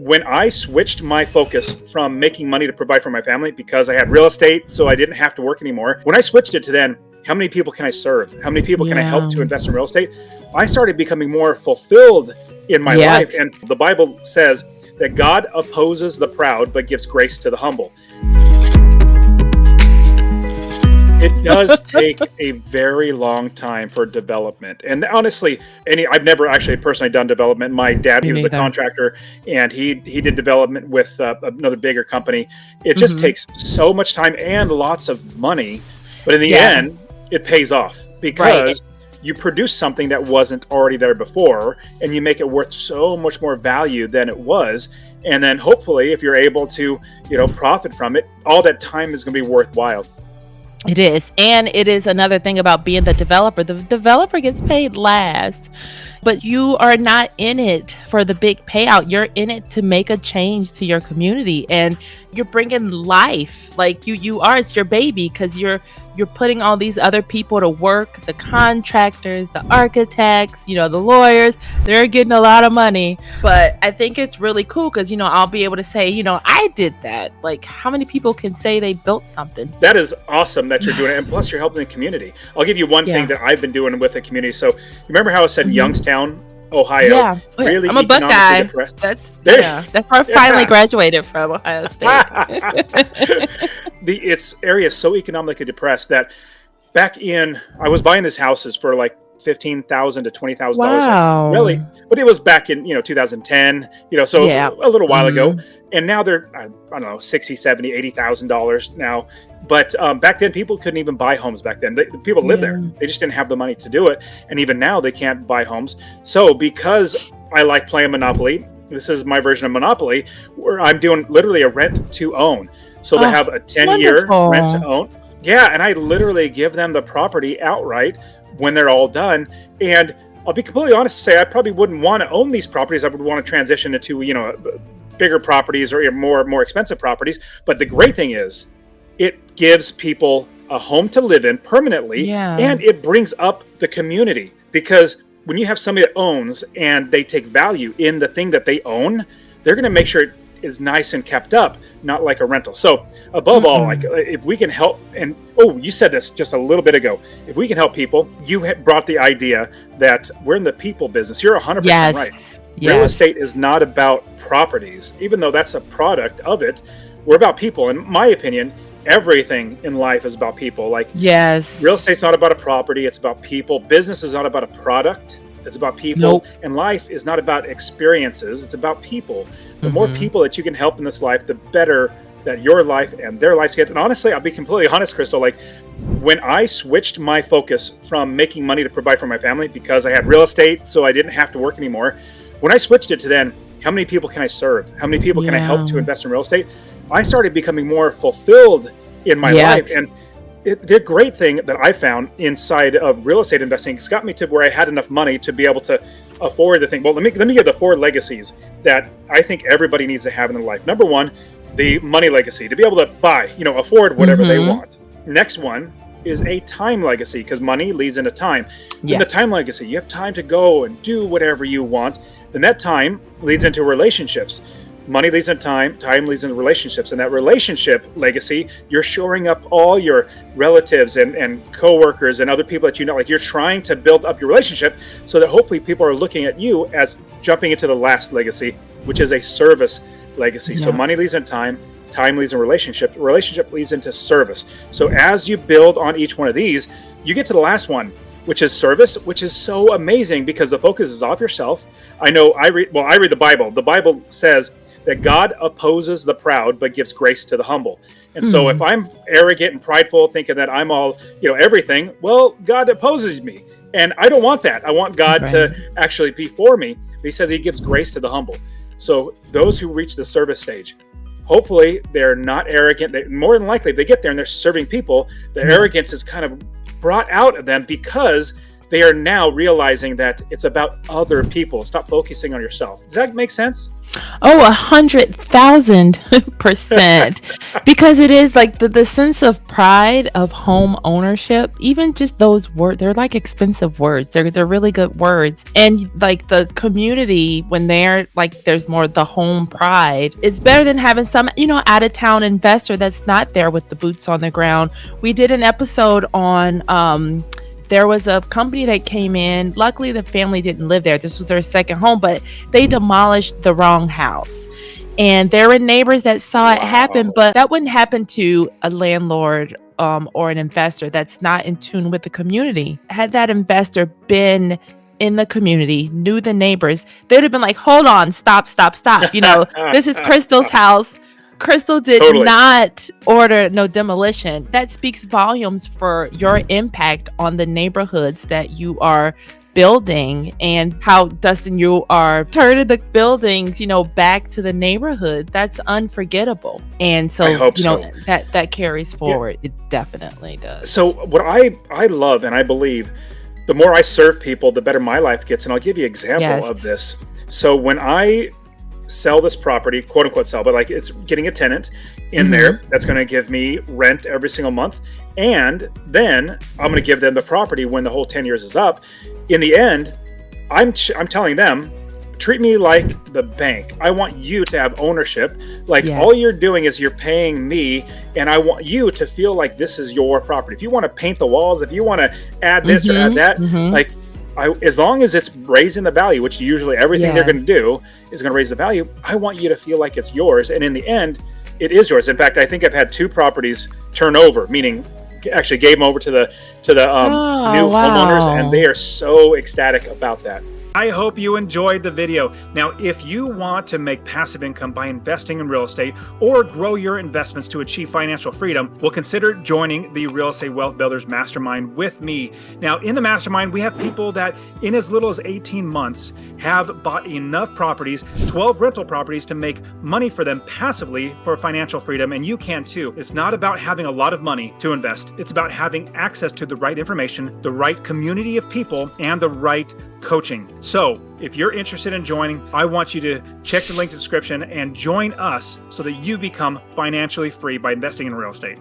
when I switched my focus from making money to provide for my family because I had real estate, so I didn't have to work anymore. When I switched it to then, how many people can I serve? How many people can I help to invest in real estate? I started becoming more fulfilled in my life. And the Bible says that God opposes the proud, but gives grace to the humble. It does take a very long time for development. And honestly, I've never actually personally done development. My dad, he was a contractor, and he did development with another bigger company. It just takes so much time and lots of money. But in the end, it pays off because you produce something that wasn't already there before, and you make it worth so much more value than it was. And then hopefully, if you're able to, profit from it, all that time is going to be worthwhile. It is. And it is another thing about being the developer. The developer gets paid last, but you are not in it for the big payout. You're in it to make a change to your community, and you're bringing life. Like you are, it's your baby, because you're putting all these other people to work, the contractors, the architects, the lawyers. They're getting a lot of money. But I think it's really cool because, I'll be able to say, I did that. Like, how many people can say they built something? That is awesome that you're doing it. And plus, you're helping the community. I'll give you one thing that I've been doing with the community. So, you remember how I said Youngstown, Ohio? Yeah. Really, I'm a Buckeye. That's where I finally graduated from, Ohio State. Its area is so economically depressed that back in, I was buying these houses for like $15,000 to $20,000. Wow. Really, but it was back in 2010. So a little while ago, and now they're I don't know $60,000, $70,000, $80,000 now. But back then, people couldn't even buy homes. Back then, people lived there. They just didn't have the money to do it, and even now they can't buy homes. So because I like playing Monopoly, this is my version of Monopoly, where I'm doing literally a rent to own. So they have a 10-year rent to own. Yeah, and I literally give them the property outright when they're all done. And I'll be completely honest to say, I probably wouldn't want to own these properties. I would want to transition into, bigger properties or more expensive properties. But the great thing is, it gives people a home to live in permanently, and it brings up the community. Because when you have somebody that owns and they take value in the thing that they own, they're going to make sure it is nice and kept up, not like a rental. So above all, like if we can help, and you said this just a little bit ago, if we can help people, you had brought the idea that we're in the people business. You're 100% right. Real estate is not about properties, even though that's a product of it. We're about people. In my opinion, everything in life is about people. Like, real estate's not about a property, it's about people. Business is not about a product, it's about people. And life is not about experiences, it's about people. The more people that you can help in this life, the better that your life and their lives get. And honestly, I'll be completely honest, Crystal, like when I switched my focus from making money to provide for my family because I had real estate, so I didn't have to work anymore. When I switched it to then, how many people can I serve? How many people can I help to invest in real estate? I started becoming more fulfilled in my life. And the great thing that I found inside of real estate investing, it's got me to where I had enough money to be able to afford the thing. Well, let me give the 4 legacies that I think everybody needs to have in their life. Number 1, the money legacy, to be able to buy, afford whatever they want. Next one is a time legacy, because money leads into time. Then the time legacy, you have time to go and do whatever you want. Then that time leads into relationships. Money leads into time leads into relationships. And that relationship legacy, you're shoring up all your relatives and coworkers and other people that you know. Like, you're trying to build up your relationship so that hopefully people are looking at you as jumping into the last legacy, which is a service legacy. So money leads into time leads into relationship leads into service. So as you build on each one of these, you get to the last one, which is service, which is so amazing because the focus is off yourself. I know I read the Bible. The Bible says that God opposes the proud, but gives grace to the humble. And so if I'm arrogant and prideful, thinking that I'm all, everything, well, God opposes me. And I don't want that. I want God to actually be for me. But he says he gives grace to the humble. So those who reach the service stage, hopefully they're not arrogant. More than likely, if they get there and they're serving people, the arrogance is kind of brought out of them because they are now realizing that it's about other people. Stop focusing on yourself. Does that make sense? Oh, 100,000%. Because it is like the sense of pride of home ownership, even just those words, they're like expensive words. They're really good words. And like the community, when they're like, there's more the home pride, it's better than having some, out of town investor that's not there with the boots on the ground. We did an episode on, there was a company that came in. Luckily, the family didn't live there. This was their second home, but they demolished the wrong house. And there were neighbors that saw it happen, but that wouldn't happen to a landlord or an investor that's not in tune with the community. Had that investor been in the community, knew the neighbors, they'd have been like, hold on, stop. This is Crystal's house. Crystal did not order no demolition. That speaks volumes for your impact on the neighborhoods that you are building, and how, Dustin, you are turning the buildings, back to the neighborhood. That's unforgettable. And so, that carries forward. Yeah. It definitely does. So what I love and I believe, the more I serve people, the better my life gets. And I'll give you an example of this. So when I sell this property, quote unquote sell, but like it's getting a tenant in there that's going to give me rent every single month. And then I'm going to give them the property when the whole 10 years is up. In the end, I'm telling them, treat me like the bank. I want you to have ownership. Like all you're doing is you're paying me, and I want you to feel like this is your property. If you want to paint the walls, if you want to add this or add that, like as long as it's raising the value, which usually everything they're going to do is going to raise the value, I want you to feel like it's yours. And in the end, it is yours. In fact, I think I've had 2 properties turn over, meaning actually gave them over to the new homeowners, and they are so ecstatic about that. I hope you enjoyed the video. Now, if you want to make passive income by investing in real estate or grow your investments to achieve financial freedom, well, consider joining the Real Estate Wealth Builders Mastermind with me. Now, in the mastermind, we have people that in as little as 18 months have bought enough properties, 12 rental properties, to make money for them passively for financial freedom, and you can too. It's not about having a lot of money to invest. It's about having access to the right information, the right community of people, and the right coaching. So if you're interested in joining, I want you to check the link in the description and join us so that you become financially free by investing in real estate.